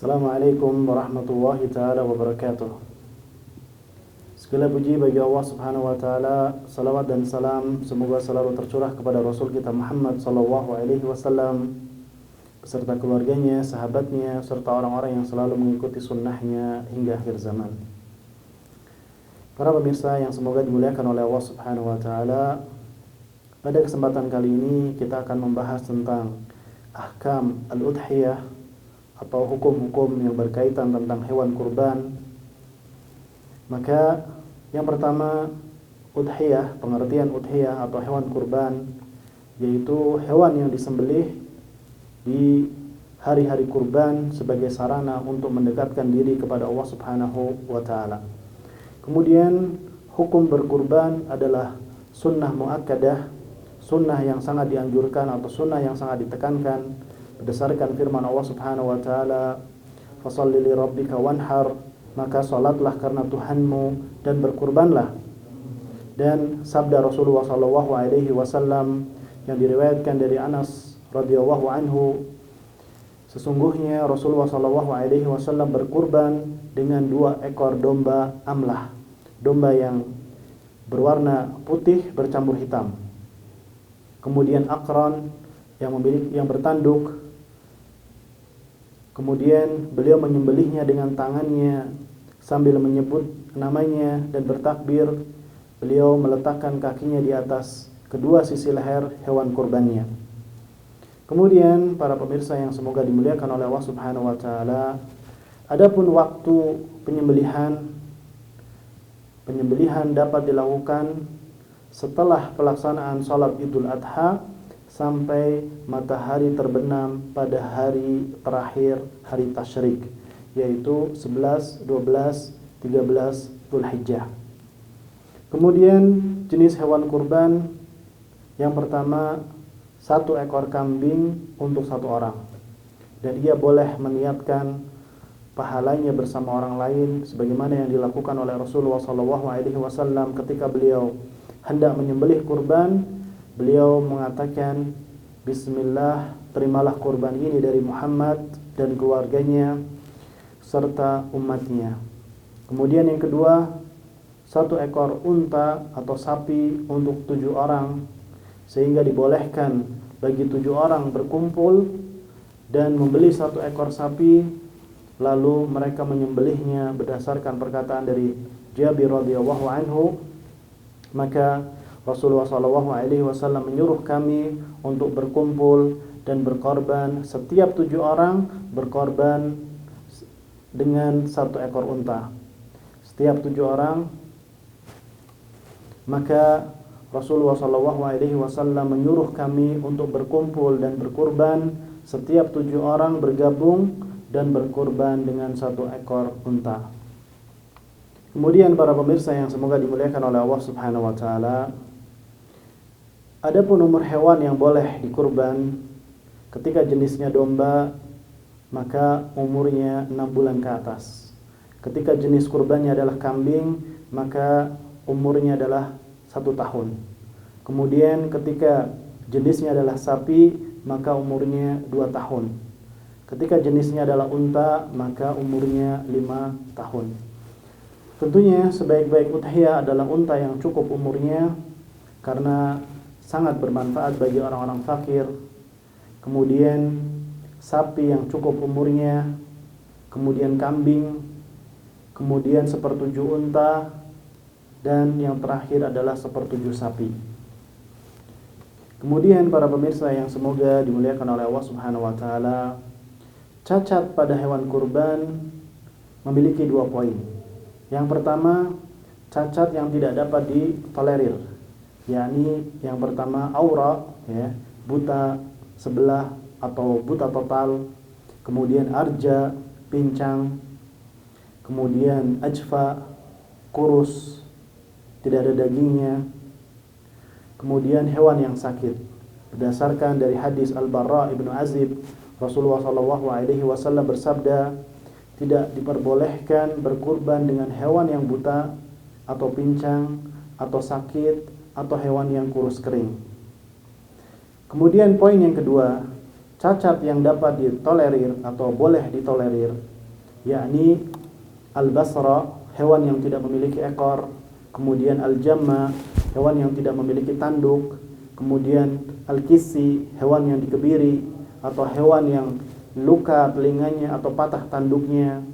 Assalamualaikum warahmatullahi ta'ala wabarakatuh. Segala puji bagi Allah subhanahu wa ta'ala. Salawat dan salam semoga selalu tercurah kepada Rasul kita Muhammad sallallahu alaihi wasallam beserta keluarganya, sahabatnya, serta orang-orang yang selalu mengikuti sunnahnya hingga akhir zaman. Para pemirsa yang semoga dimuliakan oleh Allah subhanahu wa ta'ala, pada kesempatan kali ini kita akan membahas tentang ahkam al-udhiyah atau hukum-hukum yang berkaitan tentang hewan kurban. Maka yang pertama, udhiyah, pengertian udhiyah atau hewan kurban, yaitu hewan yang disembelih di hari-hari kurban sebagai sarana untuk mendekatkan diri kepada Allah Subhanahu wa ta'ala. Kemudian hukum berkurban adalah sunnah muakkadah, sunnah yang sangat dianjurkan atau sunnah yang sangat ditekankan berdasarkan firman Allah Subhanahu wa ta'ala, "Fasholli li rabbika wanhar", maka salatlah karena Tuhanmu dan berkurbanlah. Dan sabda Rasulullah sallallahu alaihi wasallam yang diriwayatkan dari Anas radhiyallahu anhu, sesungguhnya Rasulullah sallallahu alaihi wasallam berkurban dengan 2 ekor domba amlah, domba yang berwarna putih bercampur hitam. Kemudian akron yang bertanduk. Kemudian beliau menyembelihnya dengan tangannya sambil menyebut namanya dan bertakbir. Beliau meletakkan kakinya di atas kedua sisi leher hewan kurbannya. Kemudian para pemirsa yang semoga dimuliakan oleh Allah Subhanahu wa taala, adapun waktu penyembelihan dapat dilakukan setelah pelaksanaan salat Idul Adha sampai matahari terbenam pada hari terakhir hari tasyrik, yaitu 11, 12, 13 Dzulhijjah. Kemudian jenis hewan kurban yang pertama, 1 ekor kambing untuk 1 orang, dan ia boleh meniatkan pahalanya bersama orang lain sebagaimana yang dilakukan oleh Rasulullah SAW ketika beliau hendak menyembelih kurban. Beliau mengatakan, "Bismillah, terimalah kurban ini dari Muhammad dan keluarganya serta umatnya." Kemudian yang kedua, 1 ekor unta atau sapi untuk 7 orang, sehingga dibolehkan bagi 7 orang berkumpul dan membeli 1 ekor sapi, lalu mereka menyembelihnya berdasarkan perkataan dari Jabir radhiyallahu anhu. Maka Rasulullah SAW menyuruh kami untuk berkumpul dan berkorban, setiap 7 orang berkorban dengan 1 ekor unta. Setiap 7 orang, maka Rasulullah SAW menyuruh kami untuk berkumpul dan berkurban, setiap 7 orang bergabung dan berkurban dengan 1 ekor unta. Kemudian para pemirsa yang semoga dimuliakan oleh Allah Subhanahu wa taala, adapun umur hewan yang boleh dikurban ketika jenisnya domba, maka umurnya 6 bulan ke atas. Ketika jenis kurbannya adalah kambing, maka umurnya adalah 1 tahun. Kemudian ketika jenisnya adalah sapi, maka umurnya 2 tahun. Ketika jenisnya adalah unta, maka umurnya 5 tahun. Tentunya sebaik-baik udhiyah adalah unta yang cukup umurnya, karena sangat bermanfaat bagi orang-orang fakir. Kemudian sapi yang cukup umurnya, kemudian kambing, kemudian 1/7 unta, dan yang terakhir adalah 1/7 sapi. Kemudian para pemirsa yang semoga dimuliakan oleh Allah Subhanahu wa taala, cacat pada hewan kurban memiliki 2 poin. Yang pertama, cacat yang tidak dapat ditolerir, yakni yang pertama aura, buta sebelah atau buta total, kemudian arja, pincang, kemudian ajfa, kurus, tidak ada dagingnya, kemudian hewan yang sakit. Berdasarkan dari hadis Al-Barra ibnu Azib, Rasulullah SAW bersabda, tidak diperbolehkan berkurban dengan hewan yang buta atau pincang atau sakit atau hewan yang kurus kering. Kemudian poin yang kedua, cacat yang dapat ditolerir atau boleh ditolerir yakni al-basra, hewan yang tidak memiliki ekor, kemudian al-jamma, hewan yang tidak memiliki tanduk, kemudian al-kisi, hewan yang dikebiri atau hewan yang luka telinganya atau patah tanduknya.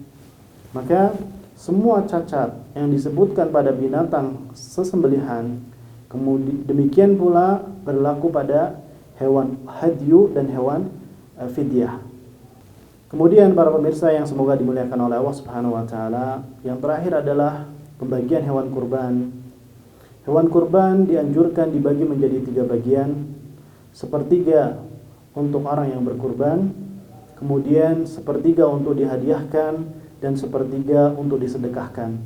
Maka semua cacat yang disebutkan pada binatang sesembelihan, kemudian demikian pula berlaku pada hewan hadyu dan hewan fidyah. Kemudian para pemirsa yang semoga dimuliakan oleh Allah Subhanahu wa taala, yang terakhir adalah pembagian hewan kurban. Hewan kurban dianjurkan dibagi menjadi 3 bagian. Sepertiga untuk orang yang berkurban, kemudian sepertiga untuk dihadiahkan, dan sepertiga untuk disedekahkan.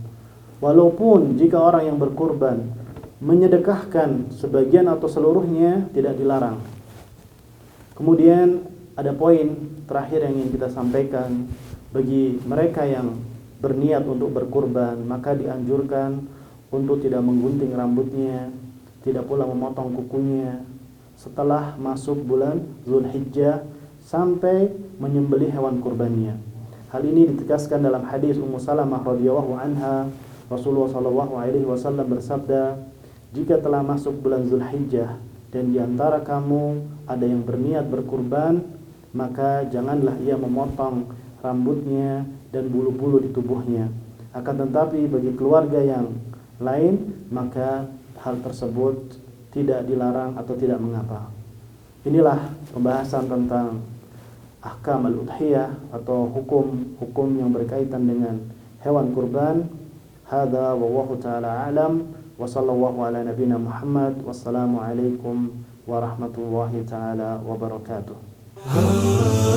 Walaupun jika orang yang berkurban menyedekahkan sebagian atau seluruhnya tidak dilarang. Kemudian ada poin terakhir yang ingin kita sampaikan, bagi mereka yang berniat untuk berkurban, maka dianjurkan untuk tidak menggunting rambutnya, tidak pula memotong kukunya setelah masuk bulan Zulhijjah sampai menyembelih hewan kurbannya. Hal ini ditegaskan dalam hadis Ummu Salamah radhiyallahu anha. Rasulullah sallallahu alaihi wasallam bersabda, "Jika telah masuk bulan Zulhijjah dan di antara kamu ada yang berniat berkurban, maka janganlah ia memotong rambutnya dan bulu-bulu di tubuhnya. Akan tetapi bagi keluarga yang lain, maka hal tersebut tidak dilarang atau tidak mengapa." Inilah pembahasan tentang ahkam al-udhiyah atau hukum-hukum yang berkaitan dengan hewan kurban. Hadza wallahu taala alam wa sallallahu ala nabiyyina Muhammad. Wassalamu alaikum warahmatullahi taala wabarakatuh.